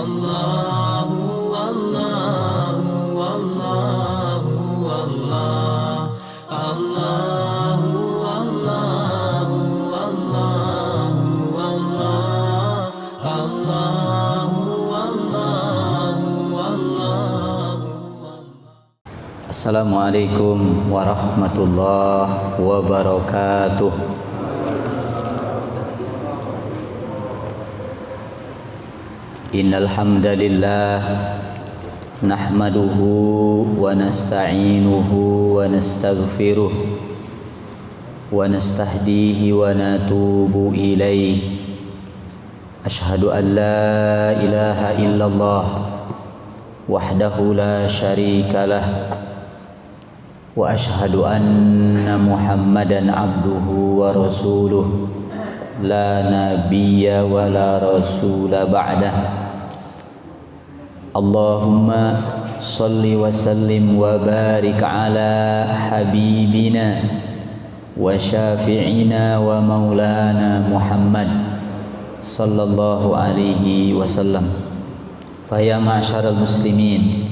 Allahu Allahu Allahu Allah, Allahu Allahu Allahu Allah, Allahu Allahu Allahu. Assalamualaikum warahmatullahi wabarakatuh. Innal hamdalillah nahmaduhu wa nasta'inuhu wa nastaghfiruh wa nastahdihi wa natubu ilaih. Ashhadu an la ilaha illallah wahdahu la syarika lah wa ashhadu anna Muhammadan abduhu wa rasuluh la nabiyya wa la rasula ba'dah. Allahumma salli wa sallim wa barik ala habibina wa syafi'ina wa maulana Muhammad sallallahu alaihi wasallam. Fa ya ma'syaral muslimin,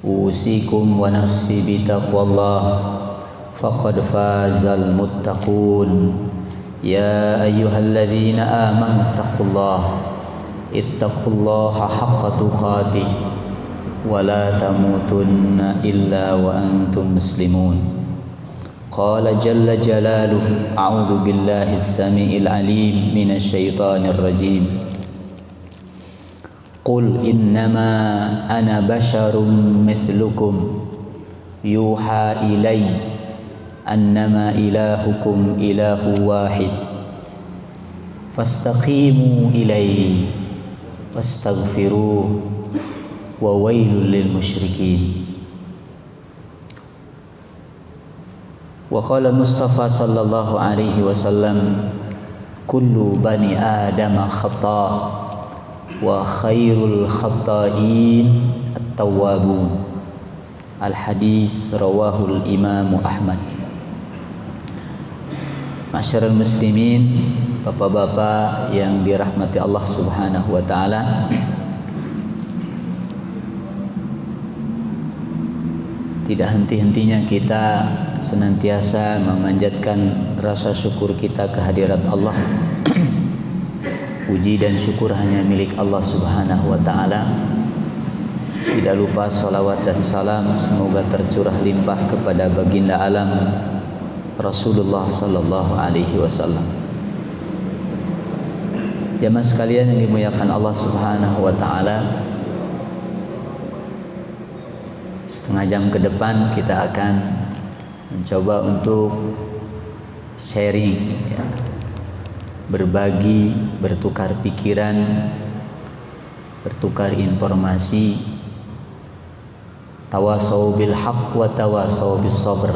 usikum wa nafsi bi taqwallah, faqad fazal muttaqun. Ya ayyuhalladzina amanu taqullaha ittaqullaha haqqa tuqatih wa la tamutunna illa wa antum muslimun. Qala jalla jalaluhu, a'udzu billahi as-sami'il alim minasy syaithanir rajim. Qul innama ana basyarum mithlukum yuha ilayya annama ilahukum ilahu wahid fastaqimu ilaihi wastaghfiruh wa wailul lil musyrikin. Wa qala Mustafa sallallahu alaihi wasallam, kullu bani adam khata wa khairul khata'in at-tawwabun. Al hadis rawahul Imam Ahmad. Masyarul muslimin, bapak-bapak yang dirahmati Allah Subhanahu wa taala. Tidak henti-hentinya kita senantiasa memanjatkan rasa syukur kita kehadirat Allah. Puji dan syukur hanya milik Allah Subhanahu wa taala. Tidak lupa salawat dan salam semoga tercurah limpah kepada baginda alam Rasulullah sallallahu alaihi wasallam. Jamaah sekalian yang dimuliakan Allah Subhanahu wa taala, setengah jam ke depan kita akan mencoba untuk sharing, ya, berbagi, bertukar pikiran, bertukar informasi, tawasau bil haqq wa tawasau bis sabr,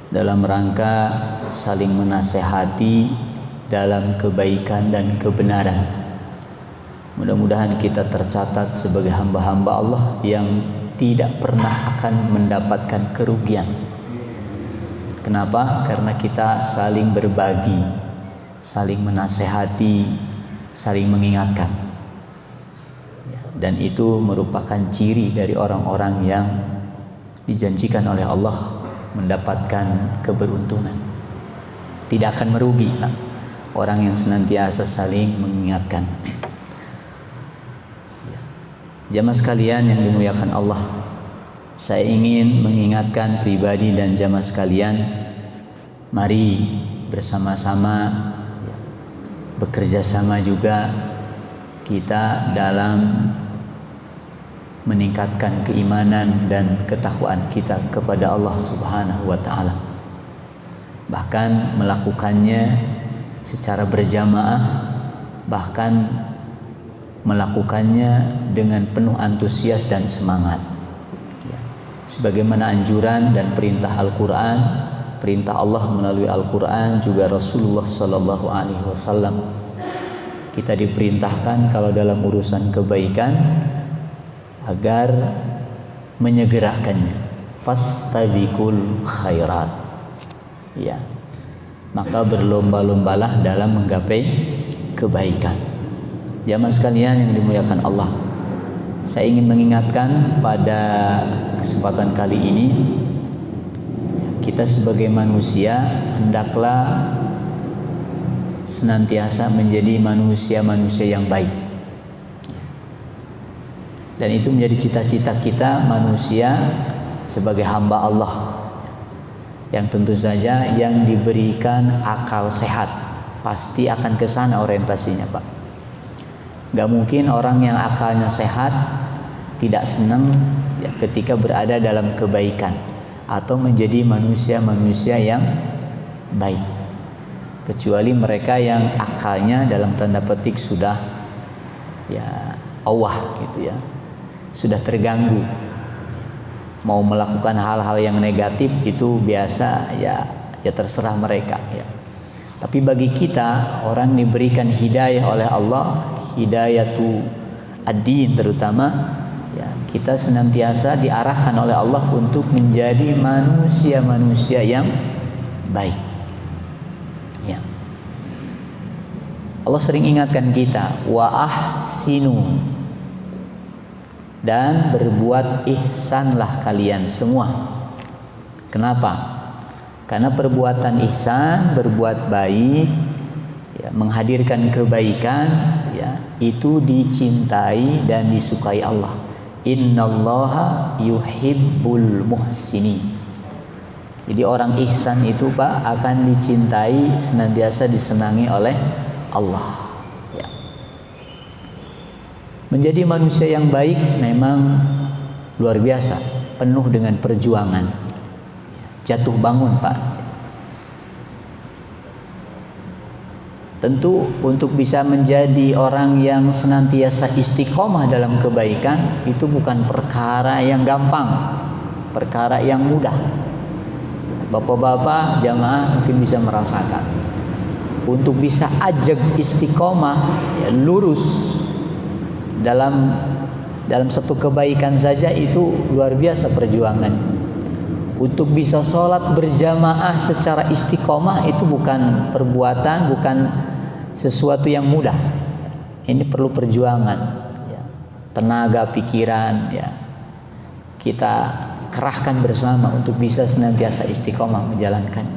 dalam rangka saling menasehati dalam kebaikan dan kebenaran. Mudah-mudahan kita tercatat sebagai hamba-hamba Allah yang tidak pernah akan mendapatkan kerugian. Kenapa? Karena kita saling berbagi, saling menasehati, saling mengingatkan. Dan itu merupakan ciri dari orang-orang yang dijanjikan oleh Allah mendapatkan keberuntungan. Tidak akan merugi orang yang senantiasa saling mengingatkan. Jamaah sekalian yang dimuliakan Allah, saya ingin mengingatkan pribadi dan jamaah sekalian, mari bersama-sama bekerja sama juga kita dalam meningkatkan keimanan dan ketakwaan kita kepada Allah Subhanahu wa taala. Bahkan melakukannya secara berjamaah, bahkan melakukannya dengan penuh antusias dan semangat. Sebagaimana anjuran dan perintah Al-Qur'an, perintah Allah melalui Al-Qur'an, juga Rasulullah sallallahu alaihi wasallam, kita diperintahkan kalau dalam urusan kebaikan agar menyegerakannya. Fastabiqul khairat. Ya. Maka berlomba-lombalah dalam menggapai kebaikan. Jamaah sekalian yang dimuliakan Allah, Saya ingin mengingatkan pada kesempatan kali ini, kita sebagai manusia hendaklah senantiasa menjadi manusia-manusia yang baik. Dan itu menjadi cita-cita kita manusia sebagai hamba Allah, yang tentu saja yang diberikan akal sehat pasti akan ke sana orientasinya, Pak. Gak mungkin orang yang akalnya sehat tidak senang ya, ketika berada dalam kebaikan atau menjadi manusia-manusia yang baik, kecuali mereka yang akalnya dalam tanda petik sudah ya awah gitu ya, sudah terganggu, mau melakukan hal-hal yang negatif itu biasa ya terserah mereka ya. Tapi bagi kita orang diberikan hidayah oleh Allah, hidayatu ad-din terutama ya, kita senantiasa diarahkan oleh Allah untuk menjadi manusia-manusia yang baik ya. Allah sering ingatkan kita, wa ahsinu, dan berbuat ihsanlah kalian semua. Kenapa? Karena perbuatan ihsan, berbuat baik ya, menghadirkan kebaikan ya, itu dicintai dan disukai Allah. Innallaha yuhibbul muhsinin. Jadi orang ihsan itu, Pak, akan dicintai, senantiasa disenangi oleh Allah. Menjadi manusia yang baik memang luar biasa, penuh dengan perjuangan, jatuh bangun, Pak. Tentu untuk bisa menjadi orang yang senantiasa istiqomah dalam kebaikan itu bukan perkara yang gampang, perkara yang mudah. Bapak-bapak jamaah mungkin bisa merasakan, untuk bisa ajak istiqomah ya, lurus dalam satu kebaikan saja itu luar biasa perjuangan. Untuk bisa sholat berjamaah secara istiqomah itu bukan perbuatan, bukan sesuatu yang mudah. Ini perlu perjuangan ya, tenaga pikiran ya, kita kerahkan bersama untuk bisa senantiasa istiqomah menjalankan.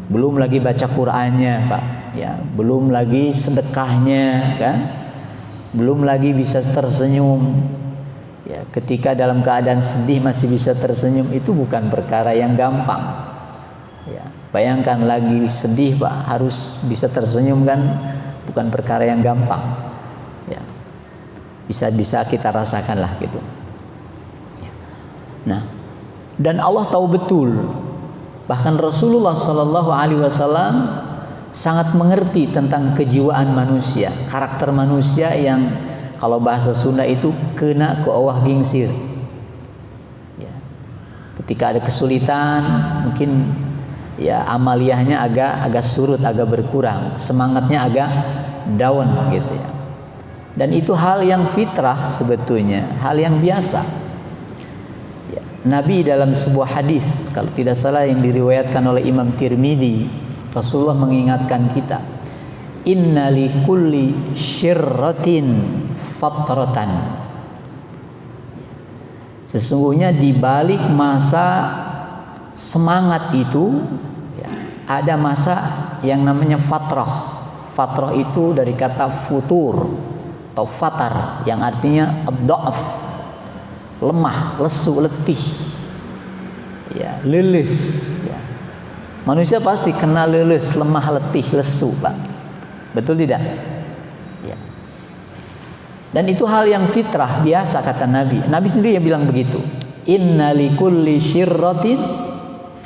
Belum lagi baca Qur'annya, Pak ya, belum lagi sedekahnya kan, belum lagi bisa tersenyum ya, ketika dalam keadaan sedih masih bisa tersenyum, itu bukan perkara yang gampang ya. Bayangkan lagi sedih, Pak, harus bisa tersenyum kan, bukan perkara yang gampang ya. Bisa kita rasakan lah gitu ya. Nah, dan Allah tahu betul, bahkan Rasulullah Shallallahu Alaihi Wasallam sangat mengerti tentang kejiwaan manusia, karakter manusia yang kalau bahasa Sunda itu kena ke awah gingsir ya. Ketika ada kesulitan mungkin ya amaliyahnya agak surut, agak berkurang, semangatnya agak down gitu ya. Dan itu hal yang fitrah sebetulnya, hal yang biasa ya. Nabi dalam sebuah hadis kalau tidak salah yang diriwayatkan oleh Imam Tirmidzi, Rasulullah mengingatkan kita, inna likulli syirratin fatratan. Sesungguhnya di balik masa semangat itu ya, ada masa yang namanya fatrah. Fatrah itu dari kata futur atau fatar yang artinya ad-dha'f, lemah, lesu, letih ya, leles ya. Manusia pasti kena leles, lemah, letih, lesu, Pak. Betul tidak? Ya. Dan itu hal yang fitrah, biasa kata Nabi. Nabi sendiri yang bilang begitu. Inna likulli syirratin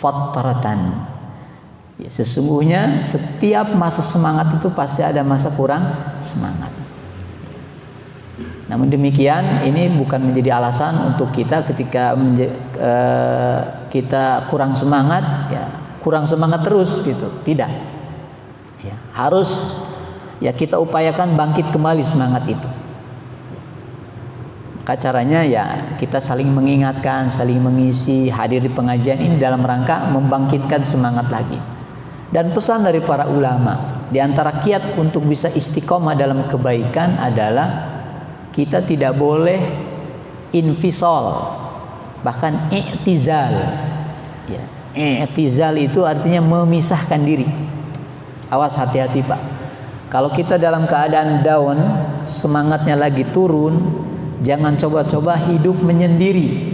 fatratan. Ya, sesungguhnya setiap masa semangat itu pasti ada masa kurang semangat. Namun demikian, ini bukan menjadi alasan untuk kita ketika kita kurang semangat ya, kurang semangat terus gitu, tidak ya, harus ya kita upayakan bangkit kembali semangat itu. Maka caranya ya kita saling mengingatkan, saling mengisi, hadir di pengajian ini dalam rangka membangkitkan semangat lagi. Dan pesan dari para ulama, di antara kiat untuk bisa istiqomah dalam kebaikan adalah kita tidak boleh infisal, bahkan i'tizal. Ya, i'tizal itu artinya memisahkan diri. Awas, hati-hati Pak. Kalau kita dalam keadaan down, semangatnya lagi turun, jangan coba-coba hidup menyendiri.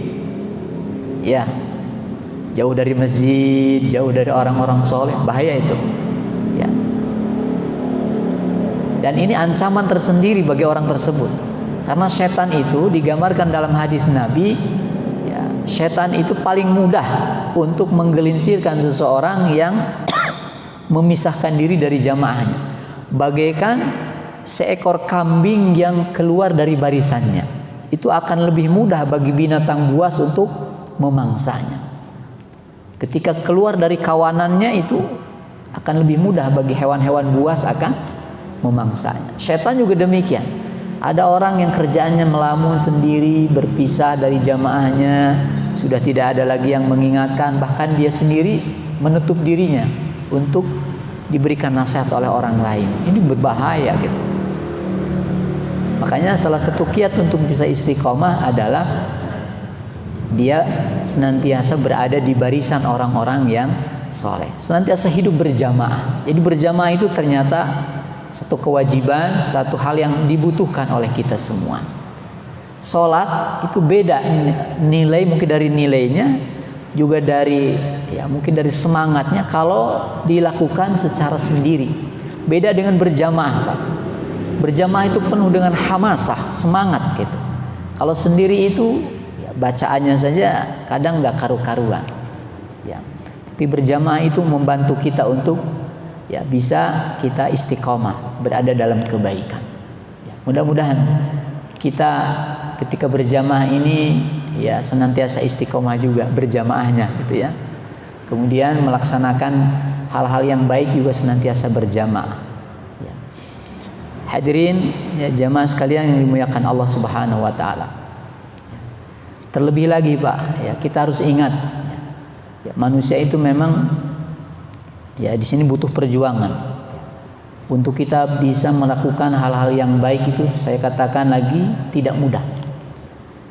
Ya, jauh dari masjid, jauh dari orang-orang soleh, bahaya itu. Ya. Dan ini ancaman tersendiri bagi orang tersebut. Karena setan itu digambarkan dalam hadis Nabi, ya, setan itu paling mudah untuk menggelincirkan seseorang yang memisahkan diri dari jamaahnya. Bagaikan seekor kambing yang keluar dari barisannya. Itu akan lebih mudah bagi binatang buas untuk memangsanya. Ketika keluar dari kawanannya, itu akan lebih mudah bagi hewan-hewan buas akan memangsanya. Setan juga demikian. Ada orang yang kerjaannya melamun sendiri, berpisah dari jamaahnya, sudah tidak ada lagi yang mengingatkan, bahkan dia sendiri menutup dirinya untuk diberikan nasihat oleh orang lain. Ini berbahaya gitu. Makanya salah satu kiat untuk bisa istiqomah adalah dia senantiasa berada di barisan orang-orang yang soleh, senantiasa hidup berjamaah. Jadi berjamaah itu ternyata satu kewajiban, satu hal yang dibutuhkan oleh kita semua. Sholat itu beda nilai, mungkin dari nilainya, juga dari mungkin dari semangatnya kalau dilakukan secara sendiri. Beda dengan berjamaah Pak. Berjamaah itu penuh dengan hamasah, semangat gitu. Kalau sendiri itu bacaannya saja kadang nggak karu-karuan. Ya. Tapi berjamaah itu membantu kita untuk bisa kita istiqomah, berada dalam kebaikan. Ya, mudah-mudahan kita ketika berjamaah ini senantiasa istiqomah juga berjamaahnya gitu ya. Kemudian melaksanakan hal-hal yang baik juga senantiasa berjamaah. Ya. Hadirin jamaah sekalian yang dimuliakan Allah Subhanahu wa taala. Terlebih lagi Pak, kita harus ingat manusia itu memang di sini butuh perjuangan. Untuk kita bisa melakukan hal-hal yang baik itu, saya katakan lagi, tidak mudah.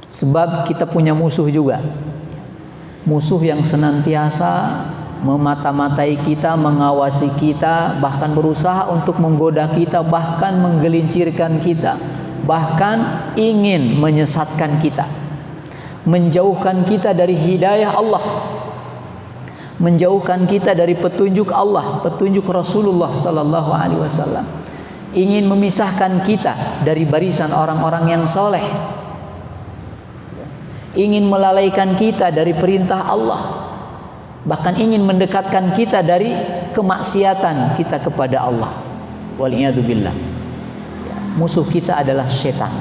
Sebab kita punya musuh juga. Musuh yang senantiasa memata-matai kita, mengawasi kita, bahkan berusaha untuk menggoda kita, bahkan menggelincirkan kita, bahkan ingin menyesatkan kita, menjauhkan kita dari hidayah Allah, menjauhkan kita dari petunjuk Allah, petunjuk Rasulullah sallallahu alaihi wasallam, ingin memisahkan kita dari barisan orang-orang yang soleh, ingin melalaikan kita dari perintah Allah, bahkan ingin mendekatkan kita dari kemaksiatan kita kepada Allah. Waliyadzubillah. Musuh kita adalah setan.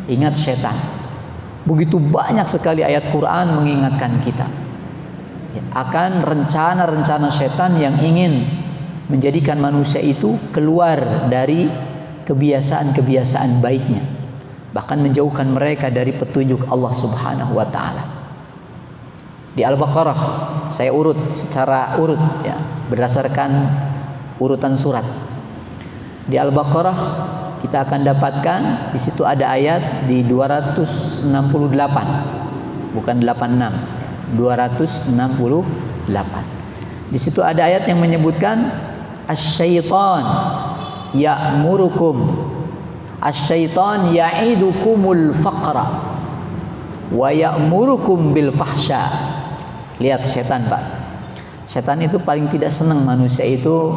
Ingat setan. Begitu banyak sekali ayat Quran mengingatkan kita akan rencana-rencana setan yang ingin menjadikan manusia itu keluar dari kebiasaan-kebiasaan baiknya, bahkan menjauhkan mereka dari petunjuk Allah Subhanahu wa taala. Di Al-Baqarah saya urut secara urut berdasarkan urutan surat. Di Al-Baqarah kita akan dapatkan di situ ada ayat di 268, bukan 86. 268. Di situ ada ayat yang menyebutkan asy-syaitan ya'murukum, asy-syaitan ya'idukumul faqra wa ya'murukum bil fahsya. Lihat setan Pak. Setan itu paling tidak senang manusia itu,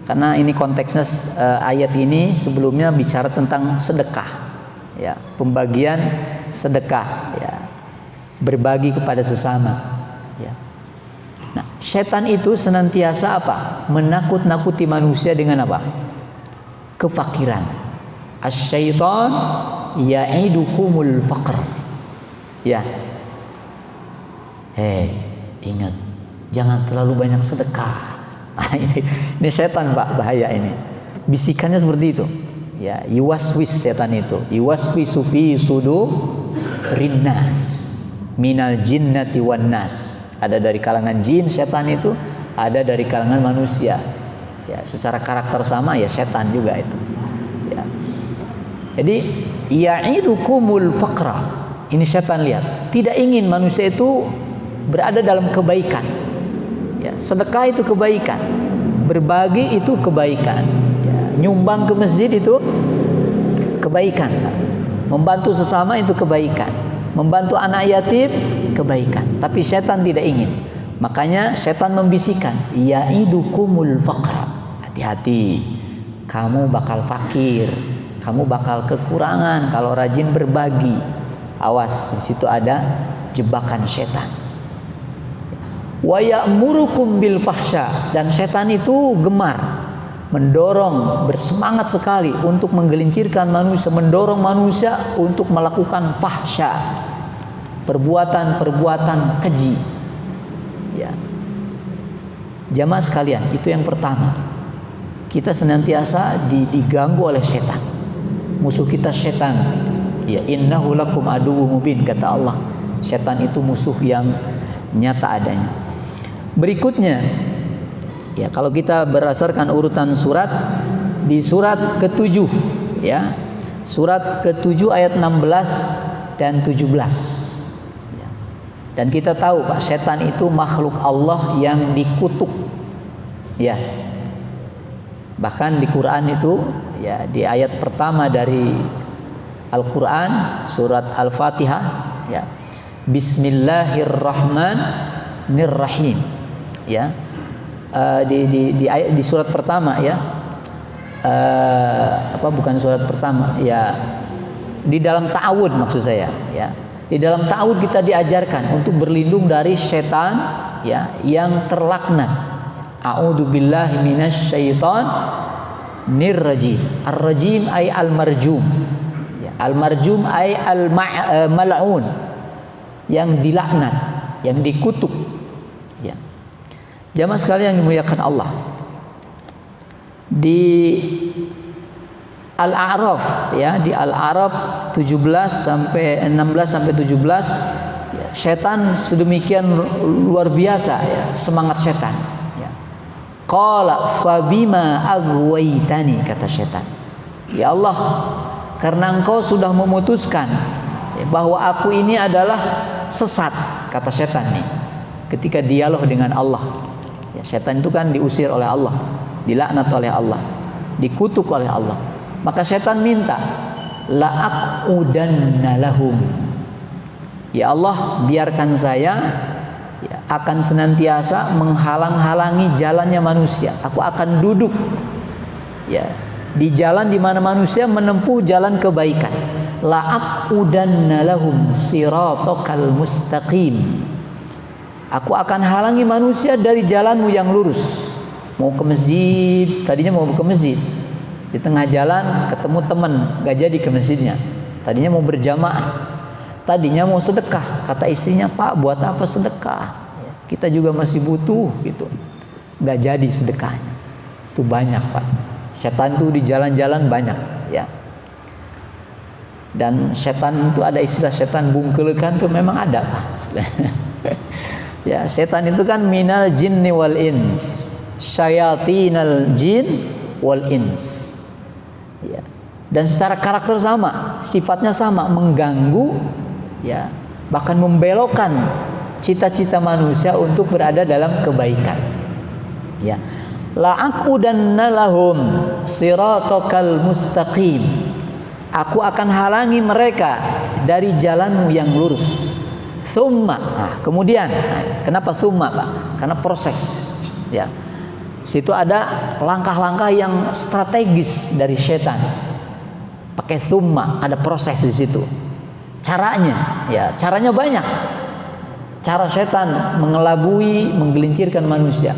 karena ini konteksnya ayat ini sebelumnya bicara tentang sedekah. Pembagian sedekah berbagi kepada sesama. Nah, setan itu senantiasa apa? Menakut-nakuti manusia dengan apa? Kefakiran. Asy-syaitan ya'idukumul faqr. Ingat, jangan terlalu banyak sedekah. Nah, ini setan Pak, bahaya ini. Bisikannya seperti itu. Yuwaswis setan itu. Yuwaswisu fi sudurin nas minal jinnati wan nas. Ada dari kalangan jin setan itu, ada dari kalangan manusia. Secara karakter sama setan juga itu. Jadi ya'idukumul faqra. Ini setan lihat, tidak ingin manusia itu berada dalam kebaikan. Ya, sedekah itu kebaikan, berbagi itu kebaikan, ya, nyumbang ke masjid itu kebaikan, membantu sesama itu kebaikan, membantu anak yatim kebaikan. Tapi setan tidak ingin. Makanya setan membisikkan, ya'idukumul faqra. Hati-hati, kamu bakal fakir, kamu bakal kekurangan kalau rajin berbagi. Awas, di situ ada jebakan setan. Wa ya'murukum bil fahsya, dan setan itu gemar, mendorong, bersemangat sekali untuk menggelincirkan manusia, mendorong manusia untuk melakukan fahsya, perbuatan-perbuatan keji. Ya. Jamaah sekalian, itu yang pertama. Kita senantiasa diganggu oleh setan. Musuh kita setan. Ya, innahu lakum aduwwum mubin, kata Allah. Setan itu musuh yang nyata adanya. Berikutnya, ya, kalau kita berdasarkan urutan surat, di surat ke-7, ya, surat ke-7 ayat 16 dan 17. Ya. Dan kita tahu Pak, setan itu makhluk Allah yang dikutuk. Ya. Bahkan di Quran itu, ya, di ayat pertama dari Al-Quran, surat Al-Fatihah, ya, Bismillahirrahmanirrahim. Ya, di surat pertama, ya, bukan surat pertama, ya, di dalam ta'awud maksud saya, ya, di dalam ta'awud kita diajarkan untuk berlindung dari setan, ya, yang terlaknat. A'udzubillahi minasyaitonir rajim. Ar-rajim ay al-marjum, ya, al-marjum ay al-mal'un, yang dilaknat, yang dikutuk. Ya. Jamaah sekalian yang dimuliakan Allah, di Al-A'raf, ya, di Al-A'raf 17 sampai 16 sampai 17, ya, setan sedemikian luar biasa, ya, semangat setan. Ya. Qala fabima aghwaytani, kata setan. Ya Allah, karena engkau sudah memutuskan, ya, bahwa aku ini adalah sesat, kata setan nih, ketika dialog dengan Allah. Ya, setan itu kan diusir oleh Allah, dilaknat oleh Allah, dikutuk oleh Allah. Maka setan minta, la'aqudanna lahum. Ya Allah, biarkan saya, ya, akan senantiasa menghalang-halangi jalannya manusia. Aku akan duduk, ya, di jalan di mana manusia menempuh jalan kebaikan. La'aqudanna lahum siratakal mustaqim. Aku akan halangi manusia dari jalanmu yang lurus. Mau ke masjid, tadinya mau ke masjid, di tengah jalan ketemu teman, gak jadi ke masjidnya. Tadinya mau berjamaah, tadinya mau sedekah, kata istrinya, Pak, buat apa sedekah? Kita juga masih butuh, gitu. Gak jadi sedekahnya. Itu banyak, Pak. Setan itu di jalan-jalan banyak, ya. Dan setan itu ada istilah setan bungkelekan, itu memang ada, Pak. Ya, setan itu kan minal jinni wal ins, syayatinal jin wal ins. Ya. Dan secara karakter sama, sifatnya sama, mengganggu, ya, bahkan membelokkan cita-cita manusia untuk berada dalam kebaikan. Ya. La'aqudanna lahum siratakal mustaqim. Aku akan halangi mereka dari jalanmu yang lurus. Thumma, kemudian, kenapa thumma, Pak? Karena proses, ya. Situ ada langkah-langkah yang strategis dari setan. Pakai thumma, ada proses di situ. Caranya, ya, caranya banyak. Cara setan mengelabui, menggelincirkan manusia.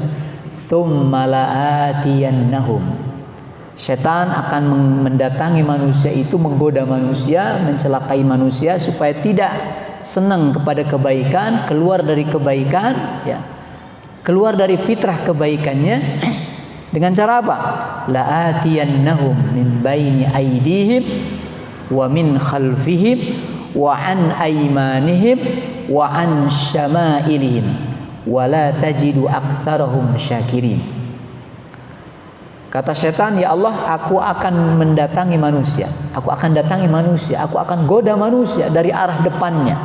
Thumma la'atiyannahum. Setan akan mendatangi manusia itu, menggoda manusia, mencelakai manusia supaya tidak senang kepada kebaikan, keluar dari kebaikan, ya, keluar dari fitrah kebaikannya. Dengan cara apa? La'atiyannahum min baini aydihim wa min khalfihim wa an aymanihim wa an syama'ilihim wa la tajidu aktsarahum syakirin. Kata setan, ya Allah, aku akan mendatangi manusia. Aku akan datangi manusia. Aku akan goda manusia dari arah depannya,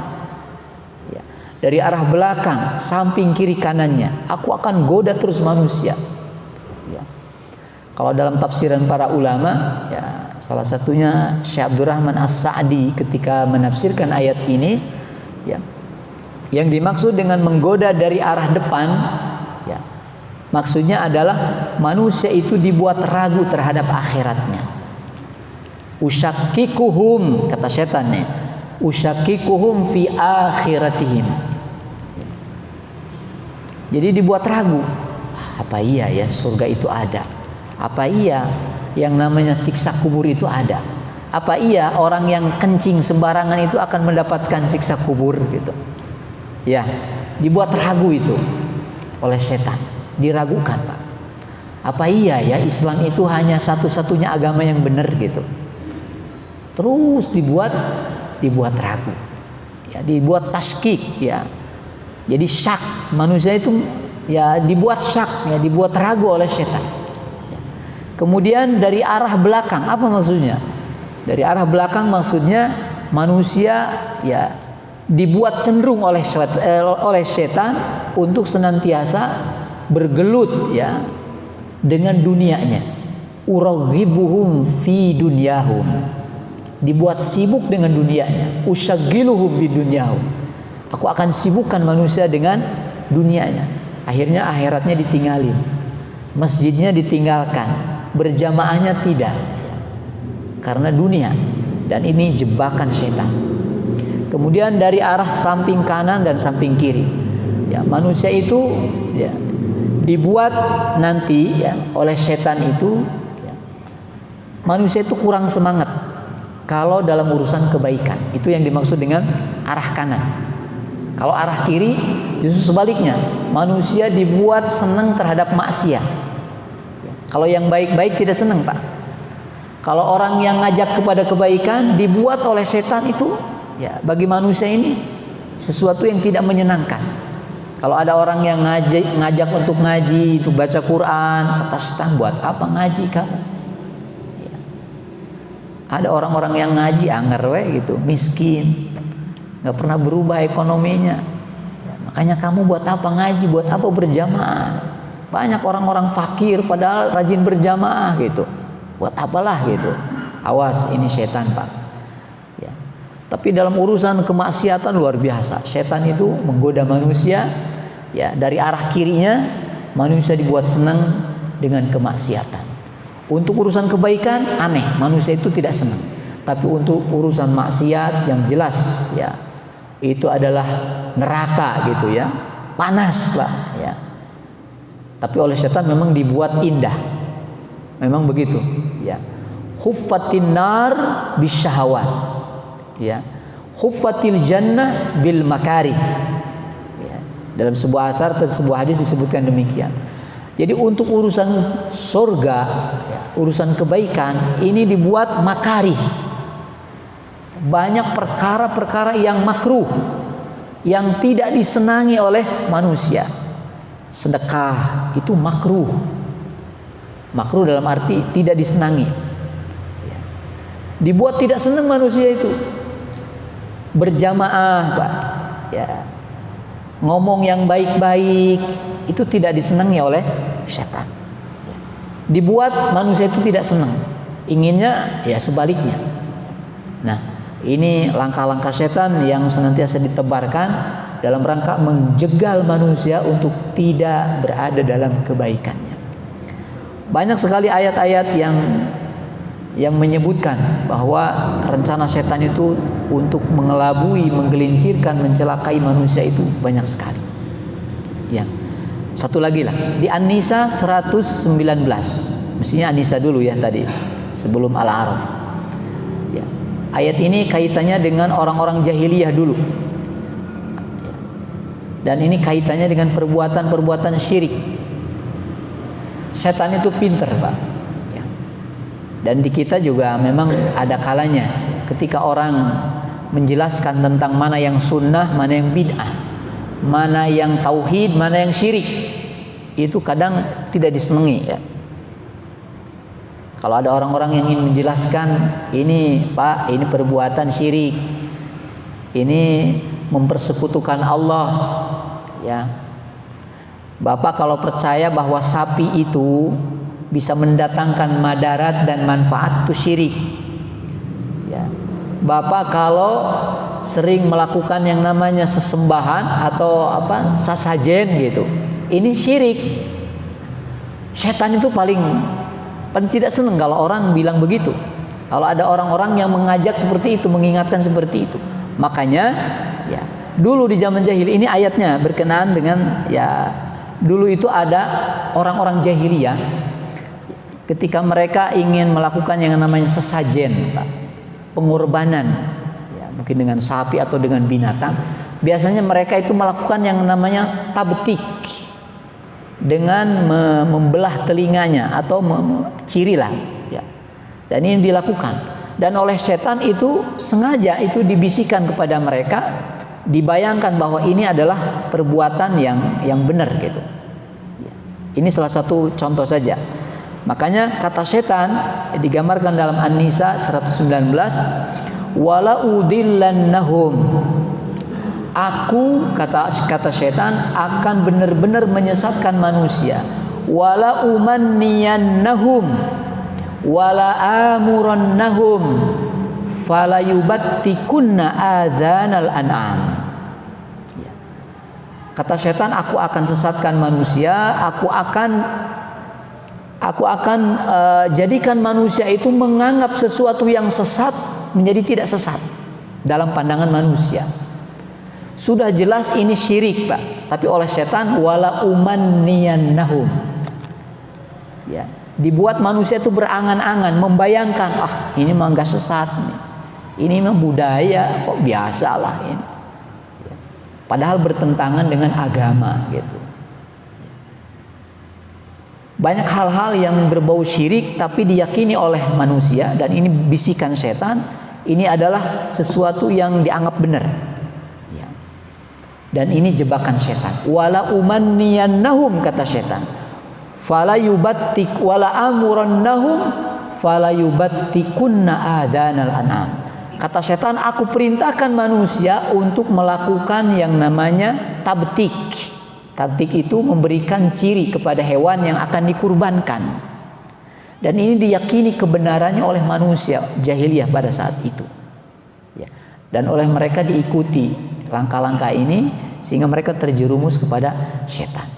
ya, dari arah belakang, samping, kiri, kanannya. Aku akan goda terus manusia. Ya. Kalau dalam tafsiran para ulama, ya, salah satunya Syekh Abdurrahman As-Sa'di ketika menafsirkan ayat ini, ya, yang dimaksud dengan menggoda dari arah depan, ya, maksudnya adalah manusia itu dibuat ragu terhadap akhiratnya. Usyakikuhum, kata setan nih, usyakikuhum fi akhiratihim. Jadi dibuat ragu. Apa iya ya surga itu ada? Apa iya yang namanya siksa kubur itu ada? Apa iya orang yang kencing sembarangan itu akan mendapatkan siksa kubur gitu? Ya, dibuat ragu itu oleh setan. Diragukan, Pak. Apa iya ya Islam itu hanya satu-satunya agama yang benar gitu? Terus dibuat ragu, ya, dibuat taskik, ya. Jadi syak, manusia itu ya dibuat syak, ya, dibuat ragu oleh setan. Kemudian dari arah belakang, apa maksudnya? Dari arah belakang maksudnya manusia ya dibuat cenderung oleh setan untuk senantiasa bergelut, ya, dengan dunianya. Uraghibuhum fi dunyahum, dibuat sibuk dengan dunianya. Usyagiluhum bi dunyahum, aku akan sibukkan manusia dengan dunianya. Akhirnya akhiratnya ditinggalin, masjidnya ditinggalkan, berjamaahnya tidak, karena dunia. Dan ini jebakan setan. Kemudian dari arah samping kanan dan samping kiri, ya, manusia itu ya dibuat nanti, ya, oleh setan itu, ya, manusia itu kurang semangat kalau dalam urusan kebaikan. Itu yang dimaksud dengan arah kanan. Kalau arah kiri justru sebaliknya, manusia dibuat senang terhadap maksiat. Kalau yang baik-baik tidak senang, Pak. Kalau orang yang ngajak kepada kebaikan dibuat oleh setan itu, ya, bagi manusia ini sesuatu yang tidak menyenangkan. Kalau ada orang yang ngajak untuk ngaji, itu baca Quran, kata setan, buat apa ngaji kamu? Ya. Ada orang-orang yang ngaji anger gitu, miskin, nggak pernah berubah ekonominya. Ya, makanya kamu buat apa ngaji? Buat apa berjamaah? Banyak orang-orang fakir padahal rajin berjamaah gitu. Buat apalah gitu? Awas, ini setan, Pak. Ya. Tapi dalam urusan kemaksiatan luar biasa. Setan itu menggoda manusia, ya, dari arah kirinya manusia dibuat senang dengan kemaksiatan. Untuk urusan kebaikan aneh, manusia itu tidak senang. Tapi untuk urusan maksiat yang jelas, ya, itu adalah neraka gitu, ya. Panas, Pak, ya. Tapi oleh setan memang dibuat indah. Memang begitu, ya. Khuffatin nar bisyahawat, ya. Khuffatil jannah bil makarih. Ya. Dalam sebuah asar atau sebuah hadis disebutkan demikian. Jadi untuk urusan surga, ya, urusan kebaikan ini dibuat makarih. Banyak perkara-perkara yang makruh, yang tidak disenangi oleh manusia. Sedekah itu makruh. Makruh dalam arti tidak disenangi. Ya. Dibuat tidak senang manusia itu. Berjamaah, Pak, ya, ngomong yang baik-baik itu tidak disenangi oleh setan. Ya. Dibuat manusia itu tidak senang, inginnya ya sebaliknya. Nah, ini langkah-langkah setan yang senantiasa ditebarkan dalam rangka menjegal manusia untuk tidak berada dalam kebaikannya. Banyak sekali ayat-ayat yang menyebutkan bahwa rencana setan itu untuk mengelabui, menggelincirkan, mencelakai manusia itu banyak sekali. Ya. Satu lagi lah, di An-Nisa 119. Mestinya An-Nisa dulu ya tadi, sebelum Al-A'raf. Ya. Ayat ini kaitannya dengan orang-orang jahiliyah dulu. Ya. Dan ini kaitannya dengan perbuatan-perbuatan syirik. Setan itu pinter, Pak. Ya. Dan di kita juga memang ada kalanya ketika orang menjelaskan tentang mana yang sunnah, mana yang bid'ah, mana yang tauhid, mana yang syirik, itu kadang tidak disenangi, ya. Kalau ada orang-orang yang ingin menjelaskan, ini Pak, ini perbuatan syirik, ini mempersekutukan Allah, ya. Bapak kalau percaya bahwa sapi itu bisa mendatangkan madarat dan manfaat, itu syirik. Ya. Bapak kalau sering melakukan yang namanya sesembahan atau sasajen gitu, ini syirik. Setan itu paling tidak senang kalau orang bilang begitu. Kalau ada orang-orang yang mengajak seperti itu, mengingatkan seperti itu. Makanya ya, dulu di zaman jahil, ini ayatnya berkenaan dengan ya, dulu itu ada orang-orang jahiliyah ketika mereka ingin melakukan yang namanya sesajen, Pak, pengorbanan, ya, mungkin dengan sapi atau dengan binatang. Biasanya mereka itu melakukan yang namanya tabtik, dengan membelah telinganya atau cirilah, ya. Dan ini dilakukan. Dan oleh setan itu sengaja itu dibisikkan kepada mereka, dibayangkan bahwa ini adalah perbuatan yang benar gitu. Ya. Ini salah satu contoh saja. Makanya kata setan digambarkan dalam An-Nisa 119, wala udillannahum. Aku, kata setan, akan benar-benar menyesatkan manusia. Wala umanniyannahum wala amurannahum falayubattikunna adzanal an'am. Ya. Kata setan, aku akan sesatkan manusia, aku akan jadikan manusia itu menganggap sesuatu yang sesat menjadi tidak sesat dalam pandangan manusia. Sudah jelas ini syirik, Pak. Tapi oleh setan, wala umanniyannahum. Ya, dibuat manusia itu berangan-angan, membayangkan, ini mah enggak sesat nih. Ini mah budaya, kok biasalah ini. Ya. Padahal bertentangan dengan agama gitu. Banyak hal-hal yang berbau syirik tapi diyakini oleh manusia, dan ini bisikan setan, ini adalah sesuatu yang dianggap benar. Ya. Dan ini jebakan setan. Wala umanniyannahum, kata setan. Fala yubattik wala amurannahum fala yubattikunna adzanal an'am. Kata setan, aku perintahkan manusia untuk melakukan yang namanya tabtik. Tabtik itu memberikan ciri kepada hewan yang akan dikurbankan. Dan ini diyakini kebenarannya oleh manusia jahiliyah pada saat itu. Ya. Dan oleh mereka diikuti langkah-langkah ini sehingga mereka terjerumus kepada setan.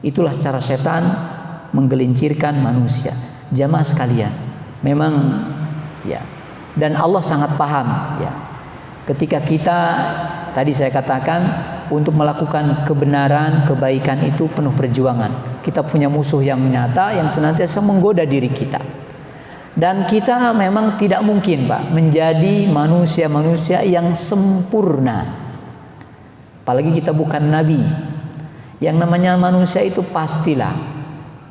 Itulah cara setan menggelincirkan manusia. Jamaah sekalian, memang ya, dan Allah sangat paham ya. Ketika kita, tadi saya katakan, untuk melakukan kebenaran, kebaikan itu penuh perjuangan. Kita punya musuh yang nyata yang senantiasa menggoda diri kita. Dan kita memang tidak mungkin, Pak, menjadi manusia-manusia yang sempurna. Apalagi kita bukan nabi. Yang namanya manusia itu pastilah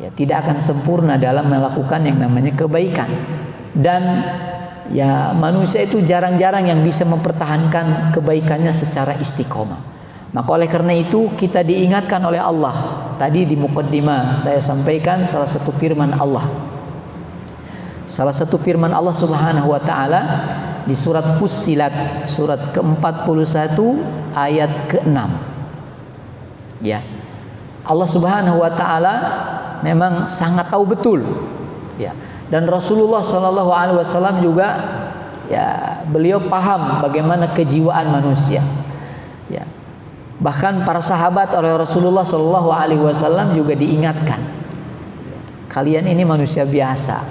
ya, tidak akan sempurna dalam melakukan yang namanya kebaikan. Dan ya, manusia itu jarang-jarang yang bisa mempertahankan kebaikannya secara istiqomah. Maka oleh karena itu kita diingatkan oleh Allah. Tadi di muqaddimah saya sampaikan salah satu firman Allah. Salah satu firman Allah Subhanahu wa taala di surat Fussilat, surat ke-41 ayat ke-6. Ya. Allah Subhanahu wa taala memang sangat tahu betul, ya. Dan Rasulullah Shallallahu Alaihi Wasallam juga, ya, beliau paham bagaimana kejiwaan manusia, ya. Bahkan para sahabat oleh Rasulullah Shallallahu Alaihi Wasallam juga diingatkan, kalian ini manusia biasa,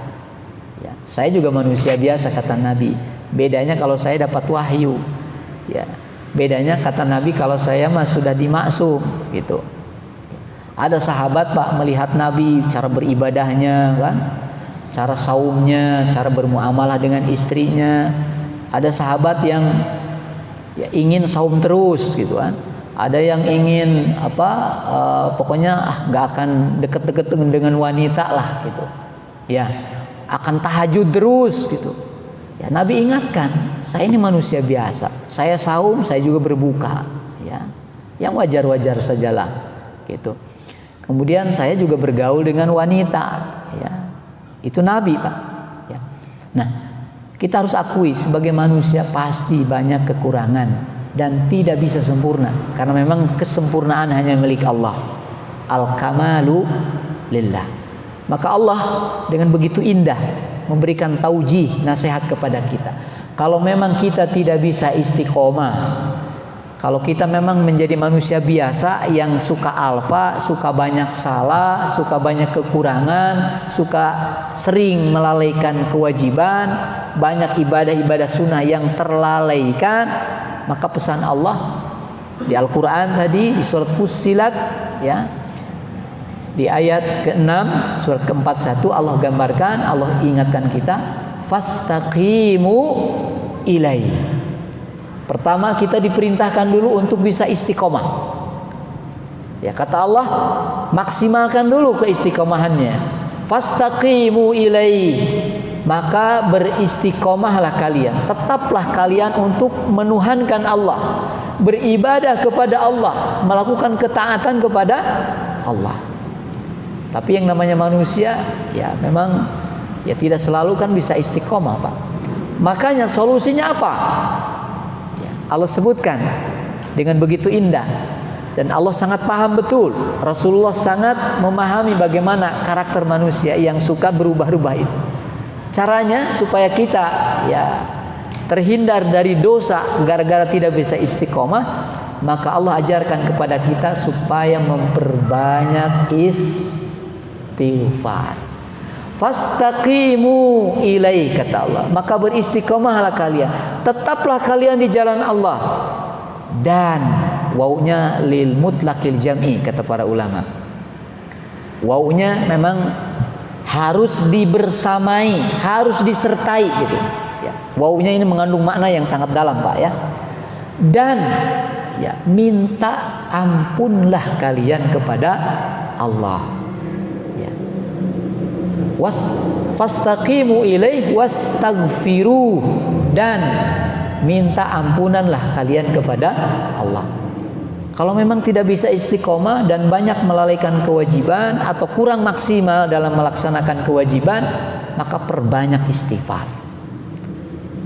ya. Saya juga manusia biasa, kata Nabi. Bedanya kalau saya dapat wahyu, ya. Bedanya, kata Nabi, kalau saya mah sudah dimaksum, gitu. Ada sahabat, Pak, melihat Nabi cara beribadahnya, kan, cara saumnya, cara bermuamalah dengan istrinya. Ada sahabat yang ya, ingin saum terus, gitu kan. Ada yang ingin pokoknya nggak akan deket-deket dengan wanita lah, gitu. Ya, akan tahajud terus, gitu. Ya, Nabi ingatkan, saya ini manusia biasa. Saya saum, saya juga berbuka, ya. Yang wajar-wajar sajalah, gitu. Kemudian saya juga bergaul dengan wanita, ya. Itu Nabi, Pak. Nah, kita harus akui sebagai manusia pasti banyak kekurangan dan tidak bisa sempurna, karena memang kesempurnaan hanya milik Allah. Al-kamalu lillah. Maka Allah dengan begitu indah memberikan taujih, nasihat kepada kita. Kalau memang kita tidak bisa istiqomah, kalau kita memang menjadi manusia biasa yang suka alfa, suka banyak salah, suka banyak kekurangan, suka sering melalaikan kewajiban, banyak ibadah-ibadah sunnah yang terlalaikan, maka pesan Allah di Al-Quran tadi di surat Fussilat, ya, di ayat ke-6 surat ke-41, Allah gambarkan, Allah ingatkan kita, fastaqimu ilaihi. Pertama kita diperintahkan dulu untuk bisa istiqomah. Ya, kata Allah, maksimalkan dulu keistiqomahannya. Fastaqimu ilaihi, maka beristiqomahlah kalian, tetaplah kalian untuk menuhankan Allah, beribadah kepada Allah, melakukan ketaatan kepada Allah. Tapi yang namanya manusia, ya memang ya tidak selalu kan bisa istiqomah, Pak. Makanya solusinya apa? Ya, Allah sebutkan dengan begitu indah, dan Allah sangat paham betul. Rasulullah sangat memahami bagaimana karakter manusia yang suka berubah-ubah itu. Caranya supaya kita ya terhindar dari dosa gara-gara tidak bisa istiqomah, maka Allah ajarkan kepada kita supaya memperbanyak istighfar. Fastaqimu ilaihi, kata Allah, maka beristiqomahlah kalian, tetaplah kalian di jalan Allah. Dan wawunya lil mutlaqil jam'i, kata para ulama. Wawunya memang harus dibersamai, harus disertai gitu. Ya, wawunya ini mengandung makna yang sangat dalam, Pak, ya. Dan ya, minta ampunlah kalian kepada Allah. Fastaqimu ilaihi wastaghfiru, dan minta ampunanlah kalian kepada Allah. Kalau memang tidak bisa istiqomah dan banyak melalaikan kewajiban atau kurang maksimal dalam melaksanakan kewajiban, maka perbanyak istighfar.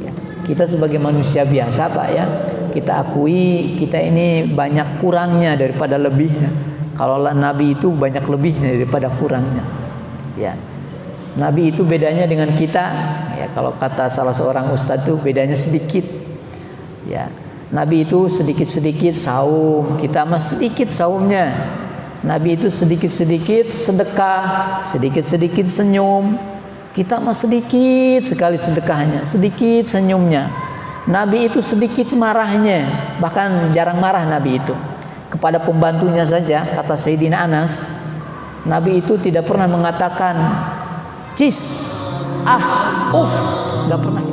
Ya, kita sebagai manusia biasa, Pak, ya, kita akui kita ini banyak kurangnya daripada lebihnya. Kalau Nabi itu banyak lebihnya daripada kurangnya. Ya. Nabi itu bedanya dengan kita, ya, kalau kata salah seorang ustadz itu bedanya sedikit. Ya, Nabi itu sedikit-sedikit saum, kita mah sedikit saumnya. Nabi itu sedikit-sedikit sedekah, sedikit-sedikit senyum. Kita mah sedikit sekali sedekahnya, sedikit senyumnya. Nabi itu sedikit marahnya, bahkan jarang marah Nabi itu. Kepada pembantunya saja, kata Sayyidina Anas, Nabi itu tidak pernah mengatakan cis, ah, nggak pernah.